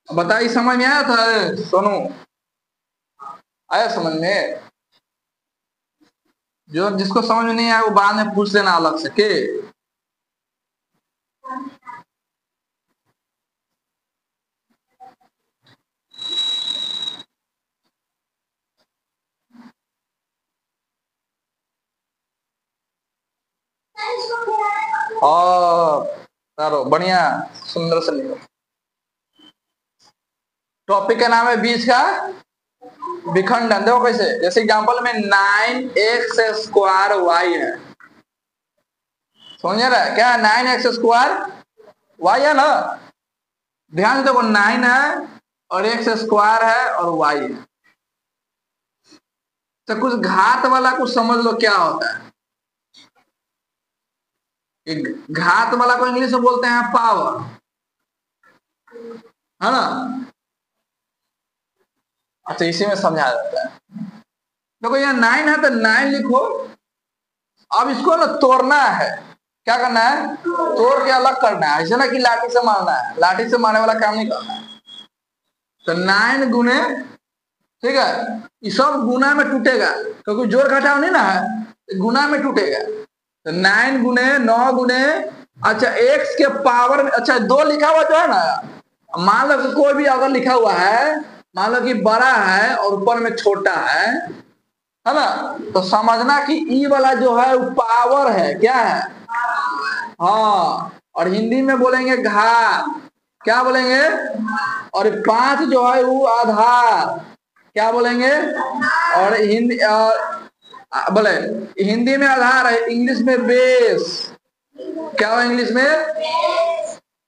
बताइए, समझ में आया था सोनू? आया समझ में? जो जिसको समझ में नहीं आया वो बाद में पूछ लेना अलग से के। और करो बढ़िया, सुंदर से लिखो। टॉपिक का नाम है बीज का विखंडन। देखो कैसे, जैसे एग्जांपल में 9x² y है, समझ रहा है क्या? 9x² y है ना। ध्यान से देखो, 9 है और x² है और y है। तो कुछ घात वाला कुछ समझ लो क्या होता है। घात वाला को इंग्लिश में बोलते हैं पावर, है ना। अच्छा, इसी में समझा जाता है। देखो यहाँ 9 है तो 9 लिखो। अब इसको ना तोड़ना है। क्या करना है? तोड़ के अलग करना है। ऐसे ना कि लाठी से मारना है, लाठी से मारने वाला काम नहीं करना है। तो 9 गुने, ठीक है, ये सब गुना में टूटेगा क्योंकि जोड़ घटाव नहीं ना है, गुना में टूटेगा। तो 9 गुने 9 गुने, अच्छा x के पावर में, अच्छा 2 लिखा हुआ जो है ना, मान लो कि कोई भी अगर लिखा हुआ है, मान लो कि बड़ा है और ऊपर में छोटा है ना, तो समझना कि ई वाला जो है वो पावर है। क्या है? हाँ। और हिंदी में बोलेंगे घात। क्या बोलेंगे? और 5 जो है वो आधार। क्या बोलेंगे? और हिंदी बोले हिंदी में आधार है, इंग्लिश में बेस। क्या हो इंग्लिश में?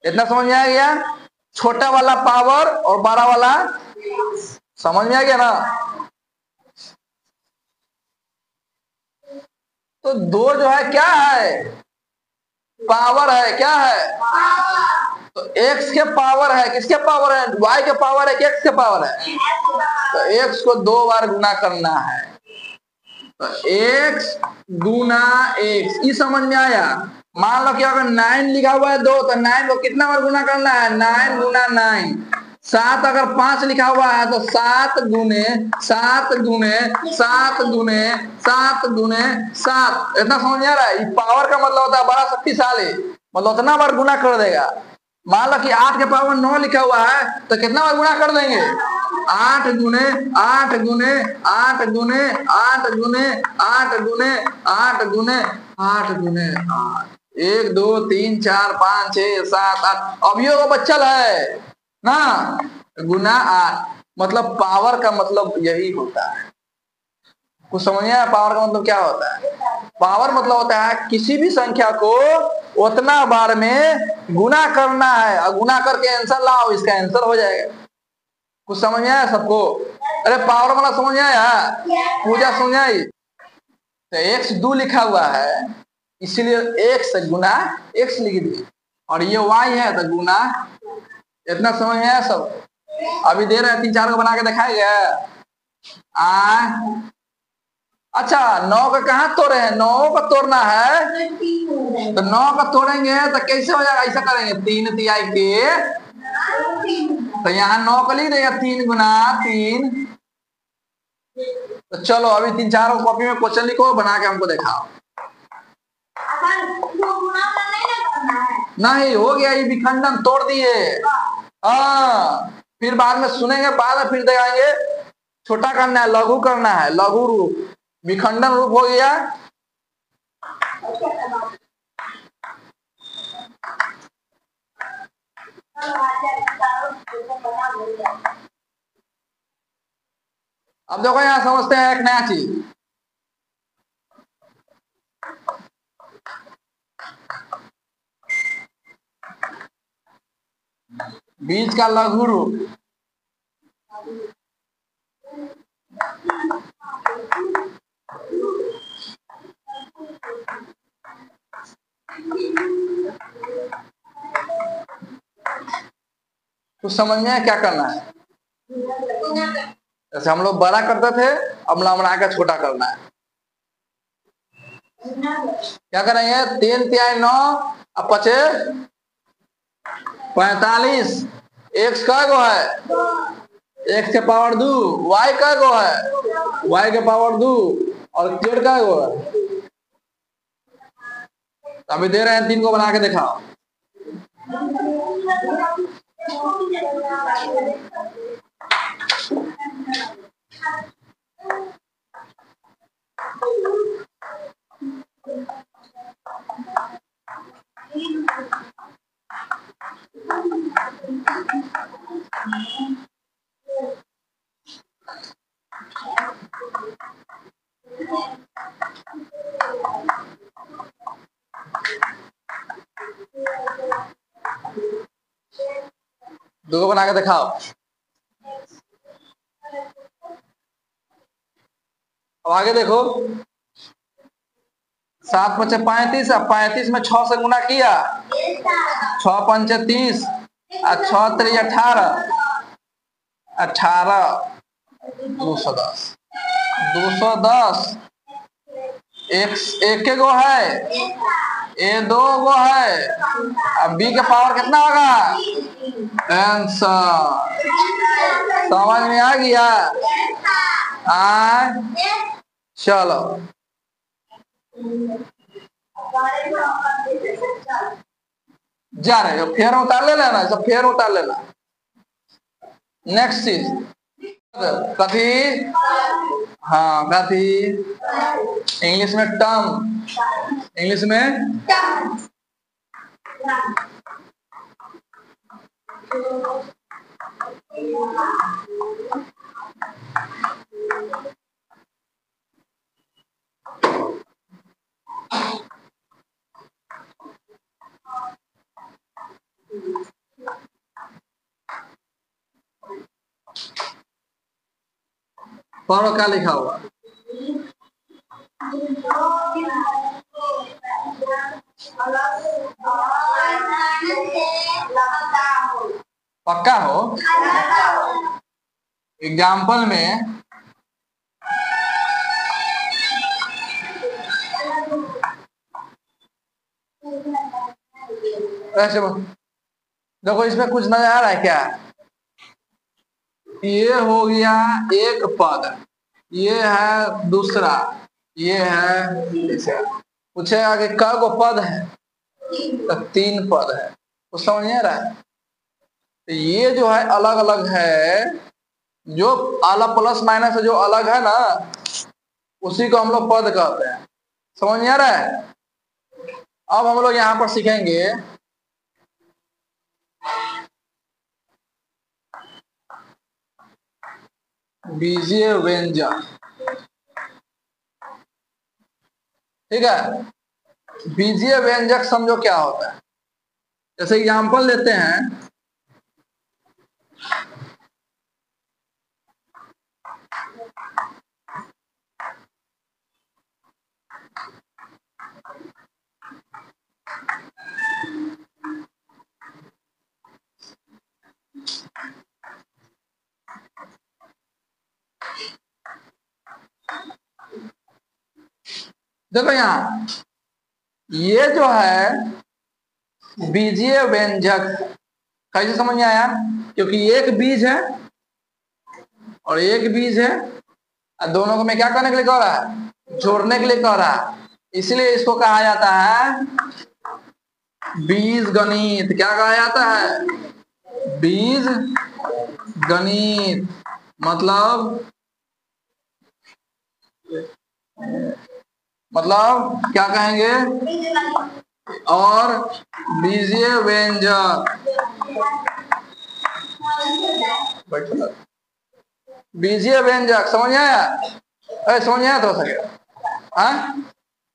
इतना समझ में आ गया? छोटा वाला पावर और बड़ा वाला, समझ में आ गया ना। तो 2 जो है क्या है? पावर है। क्या है? तो x के पावर है, किसके पावर है? y के पावर है कि x के पावर है? तो x को 2 बार गुना करना है। तो x गुना x, ये समझ में आया? मान लो कि अगर 9 लिखा हुआ है 2, तो 9 को कितना बार गुना करना है? 9 गुना 9। 7 अगर 5 लिखा हुआ है तो 7 गुने 7 गुने 7 गुने 7 गुने 7। इतना समझ में आ रहा है? ये पावर का मतलब होता है बड़ा शक्तिशाली, मतलब उतना बार गुना कर देगा। मान लो कि 8 के पावर 9 लिखा हुआ है तो कितना बार गुना कर देंगे? 8 गुने 8 गुने 8 गुने 8 गुने 8 गुने 8 गुने 8 गुने 8। 1 2 3 4 5 6 7 8 अभियोग का बच्चल है ना, गुना 8। मतलब पावर का मतलब यही होता है। कुछ समझ में आया? पावर का मतलब क्या होता है? पावर मतलब होता है किसी भी संख्या को उतना बार में गुना करना है, और गुना करके आंसर लाओ, इसका आंसर हो जाएगा। कुछ समझ में आया सबको? अरे पावर वाला समझ में आया? पूजा समझ आई? तो x 2 लिखा हुआ है, इसीलिए x गुना x लिख दिए, और ये y है तो गुना। इतना समझ में आया सब? अभी दे रहे हैं 3-4 को बना के दिखाएगा। अच्छा 9 का कहाँ तोड़े हैं? 9 का तोड़ना है, तो 9 का तोड़ेंगे तो कैसे हो जाएगा? ऐसा करेंगे 3 तिहाई के, तो यहाँ 9 का लिख देगा 3 गुना 3। तो चलो अभी 3-4 कॉपी में क्वेश्चन लिखो, बना के हमको दिखाओ। नहीं हो गया, ये विखंडन तोड़ दिए। हाँ, फिर बाद में सुनेंगे, बाद में फिर दिखाएंगे। छोटा करना है, लघु करना है, लघु रूप, विखंडन रूप हो गया। अब देखो यहाँ समझते हैं एक नया चीज। बीज का लघु रूप, कुछ समझ में क्या करना है? जैसे हम लोग बड़ा करते थे, अब बना कर छोटा करना है। क्या करेंगे? 3 तिहाई 9 अब 5 45। एक्स का गो है, एक्स के पावर दो, वाई का गो है, वाई के पावर दो, और जेड का गो है। अभी दे रहे हैं, 3 को बना के दिखाओ। दो को बना के दिखाओ। अब आगे देखो, 7 5 35, अब 35 में 6 से गुना किया, 6 5 30, और 6 3 18, 210, 210। एक के गो है, ए 2 गो है, अब बी के पावर कितना होगा? आंसर समझ में आ गया? चलो जा रहे हो, फेर उतार लेना ना, सब फेर उतार लेना। नेक्स्ट चीज कथी? हाँ कथी? इंग्लिश में टर्म, इंग्लिश में पढ़ो क्या लिखा हुआ। पक्का हो? एग्जाम्पल में ऐसे देखो, इसमें कुछ नजर आ रहा है क्या? ये हो गया एक पद, ये है दूसरा, ये है तीसरा। पूछेगा कि कै गो पद है, तो 3 पद है। तो समझ नहीं आ रहा है? तो ये जो है अलग अलग है, जो अलग प्लस माइनस जो अलग है ना, उसी को हम लोग पद कहते हैं। समझ नहीं आ रहा है? अब हम लोग यहाँ पर सीखेंगे बीजीय व्यंजक। ठीक है, बीजीय व्यंजक समझो क्या होता है। जैसे एग्जाम्पल लेते हैं, देखो यहाँ ये जो है बीजीय व्यंजक, कैसे समझ में आया? क्योंकि एक बीज है और एक बीज है, और दोनों को मैं क्या करने के लिए कह रहा है? जोड़ने के लिए कह रहा है। इसलिए इसको कहा जाता है बीज गणित। क्या कहा जाता है? बीज गणित। मतलब क्या कहेंगे? और बीजीय व्यंजक, बीजीय व्यंजक समझ में आया? समझ में आया तो हो सके?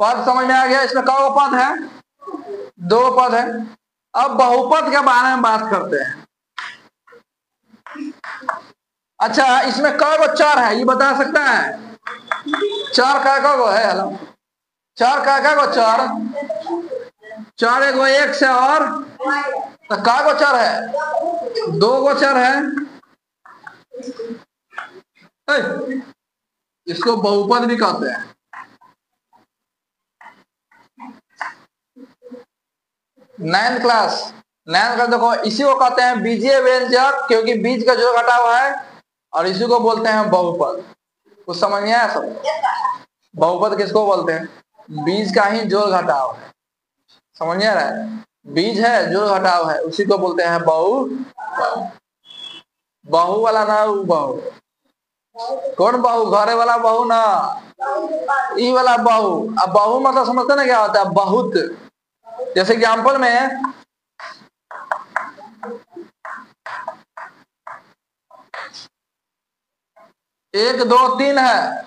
पद समझ में आ गया? इसमें कौ पद है? 2 पद है। अब बहुपद के बारे में बात करते हैं। अच्छा, इसमें कै गो चर है, ये बता सकता है? चर कै गो है? हेलो, चर कै गो चर? चर एगो एक से, और तो कै गो चर है? 2 गो चर है। इसको बहुपद भी कहते हैं। नाइन्थ नैन का देखो, इसी को कहते हैं बीजीय व्यंजक, क्योंकि बीज का जोड़ घटाव है, और इसी को बोलते हैं बहुपद। कुछ समझ में आया सब? बहुपद किसको बोलते हैं? बीज का ही जोड़ घटाव है। समझ में आ रहा है? बीज है, जोड़ घटाव है, उसी को बोलते हैं बहु। बहु वाला ना, बहु कौन बहु? घरे वाला बहु ना, ई वाला बहु। अब बहु मतलब समझते ना क्या होता है? बहुत। जैसे एग्जाम्पल में 1 2 3 है।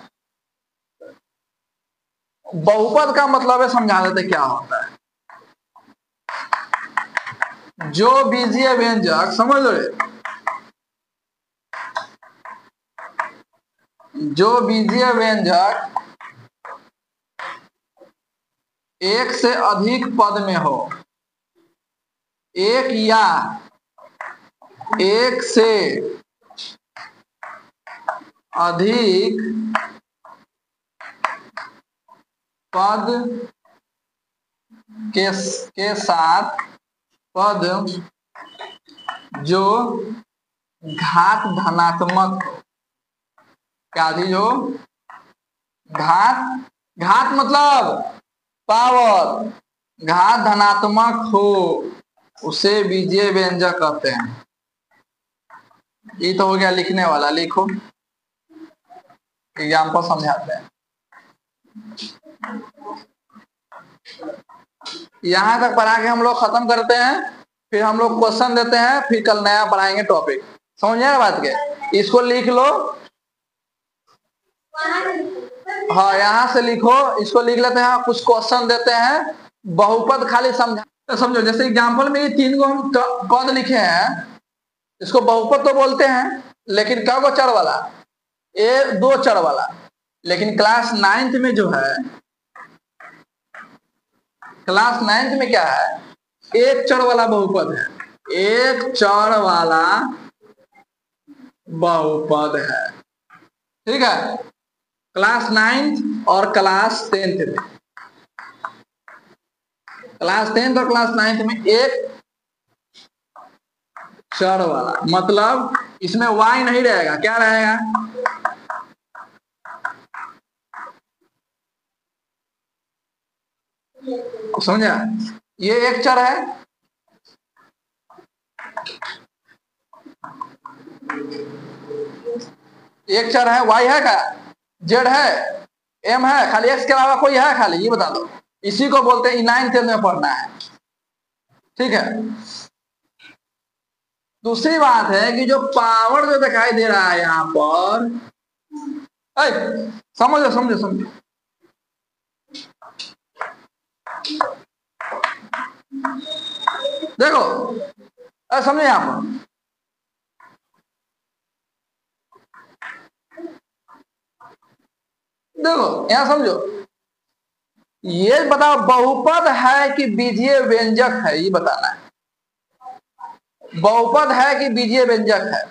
बहुपद का मतलब है, समझा देते क्या होता है। जो बीजीय व्यंजक, समझ लो, जो बीजीय व्यंजक एक से अधिक पद में हो, एक या एक से अधिक पद के साथ पद जो घात धनात्मक हो। क्या चीज हो? घात मतलब पावर, घात धनात्मक हो, उसे बीजीय व्यंजक कहते हैं। ये तो हो गया लिखने वाला। लिखो, एग्जाम्पल समझाते हैं। यहां तक पढ़ा के हम लोग खत्म करते हैं, फिर हम लोग क्वेश्चन देते हैं, फिर कल नया पढ़ाएंगे टॉपिक। समझ में आया बात के? इसको लिख लो। हाँ, यहाँ से लिखो, इसको लिख लेते हैं, कुछ क्वेश्चन देते हैं। बहुपद खाली समझो। जैसे एग्जाम्पल में ये 3 को हम पद लिखे हैं, इसको बहुपद तो बोलते हैं, लेकिन क्या को चर वाला? 2 चर वाला। लेकिन क्लास 9th में जो है, क्लास 9th में क्या है? 1 चर वाला बहुपद है। 1 चर वाला बहुपद है। ठीक है? क्लास 9th और क्लास 10th में, क्लास 10th और क्लास 9th में 1 चर वाला, मतलब इसमें y नहीं रहेगा। क्या रहेगा? समझा? ये 1 चर है, एक चर है। y है क्या? z है, m है, खाली x के अलावा कोई है खाली? ये बता दो। इसी को बोलते हैं, 9th में पढ़ना है। ठीक है? दूसरी बात है कि जो पावर जो दिखाई दे रहा है यहाँ पर, समझो समझो समझो। देखो, समझो यहाँ पर, देखो यहाँ समझो। ये बताओ बहुपद है कि बीजीय व्यंजक है, ये बताना है। बहुपद है कि बीजीय व्यंजक है?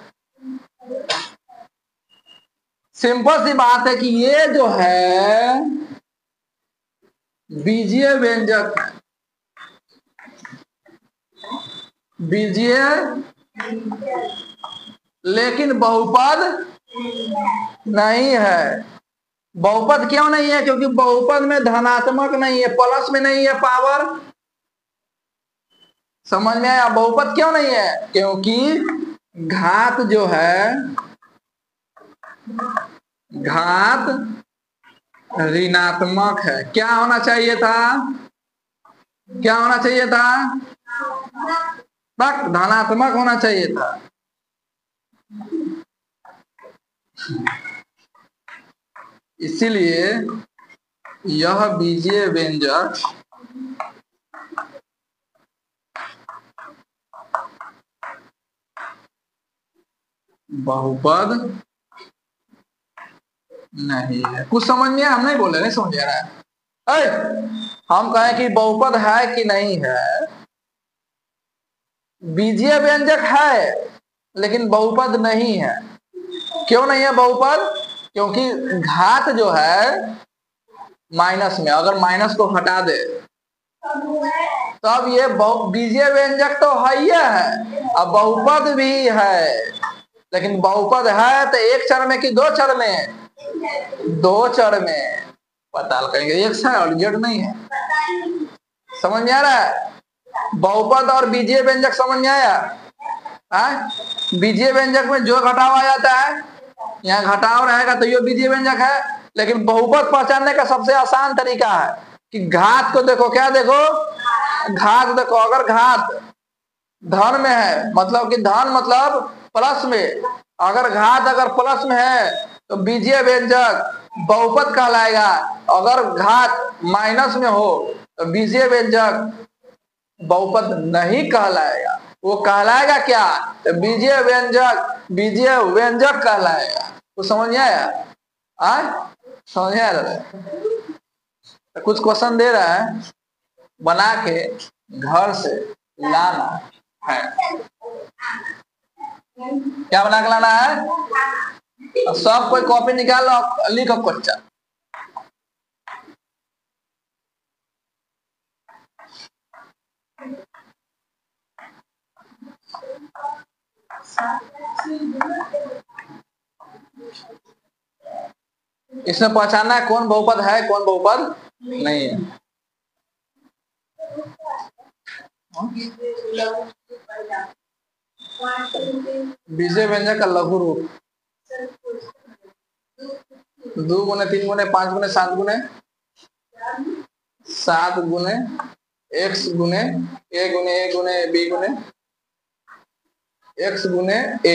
सिंपल सी बात है कि ये जो है बीजीय व्यंजक है। बीजीय, लेकिन बहुपद नहीं है। बहुपद क्यों नहीं है? क्योंकि बहुपद में धनात्मक नहीं है, प्लस में नहीं है पावर। समझ में आया? बहुपद क्यों नहीं है? क्योंकि घात जो है, घात ऋणात्मक है। क्या होना चाहिए था? क्या होना चाहिए था? धनात्मक होना चाहिए था। इसीलिए यह बीजीय व्यंजक बहुपद नहीं है। कुछ समझ में? हम नहीं बोले, नहीं समझ रहा है। हम कहें कि बहुपद है कि नहीं है? बीजीय व्यंजक है, लेकिन बहुपद नहीं है। क्यों नहीं है बहुपद? क्योंकि घात जो है माइनस में, अगर माइनस को हटा दे, तब ये बीजीय व्यंजक तो है ही है, अब बहुपद भी है, लेकिन बहुपद है तो एक चर में कि दो चर में? दो चर में। पता करेंगे एक है और जेड नहीं है। समझ में आ रहा है? बहुपद और बीजीय व्यंजक समझ में आया? बीजीय व्यंजक में जो घटाव आ जाता है, यहाँ घटाव रहेगा तो ये बीजीय व्यंजक है। लेकिन बहुपद पहचानने का सबसे आसान तरीका है कि घात को देखो। क्या देखो? घात देखो। अगर घात धन में है, मतलब कि धन मतलब प्लस में, अगर घात अगर प्लस में है तो बीजीय व्यंजक बहुपद कहलाएगा। अगर घात माइनस में हो तो बीजीय व्यंजक बहुपद नहीं कहलाएगा। वो कहलाएगा क्या? तो बीजीय व्यंजक कहलाएगा। तो समझ में आया? समझ में आया? तो कुछ क्वेश्चन दे रहा है, बना के घर से लाना है। क्या बना के लाना है? सब कोई कॉपी निकालो, लिखो क्वेश्चन। इसमें पहचानना है कौन बहुपद है कौन बहुपद नहीं है। बीजीय व्यंजक का लघु रूप 2 गुने 3 गुने 5 गुने 7 गुने 7 गुने x गुने a गुने a गुने b गुने x गुने a